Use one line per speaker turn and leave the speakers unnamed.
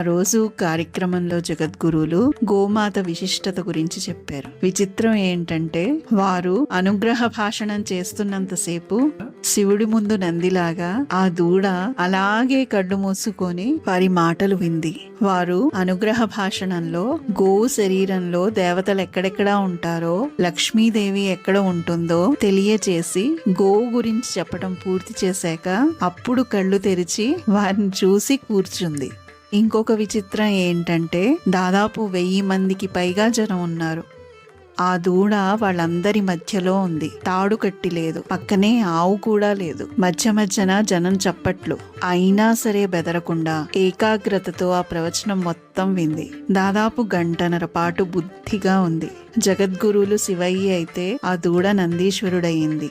రోజు కార్యక్రమంలో జగద్గురువులు గోమాత విశిష్టత గురించి చెప్పారు. విచిత్రం ఏంటంటే వారు అనుగ్రహ భాషణం చేస్తున్నంతసేపు శివుడి ముందు నందిలాగా ఆ దూడ అలాగే కళ్ళు మూసుకొని వారి మాటలు వింది. వారు అనుగ్రహ భాషణంలో గోవు శరీరంలో దేవతలు ఎక్కడెక్కడ ఉంటారో, లక్ష్మీదేవి ఎక్కడ ఉంటుందో తెలియచేసి గోవు గురించి చెప్పడం పూర్తి చేశాక అప్పుడు కళ్ళు తెరిచి వారిని చూసి కూర్చుంది. ఇంకొక విచిత్రం ఏంటంటే దాదాపు 1000 మందికి పైగా జనం ఉన్నారు. ఆ దూడ వాళ్ళందరి మధ్యలో ఉంది. తాడు కట్టి లేదు, పక్కనే ఆవు కూడా లేదు. మధ్య మధ్యన జనం చప్పట్లు. అయినా సరే బెదరకుండా ఏకాగ్రతతో ఆ ప్రవచనం మొత్తం వింది. దాదాపు 1.5 గంటల పాటు బుద్ధిగా ఉంది. జగద్గురువులు శివయ్య అయితే ఆ దూడ నందీశ్వరుడయింది.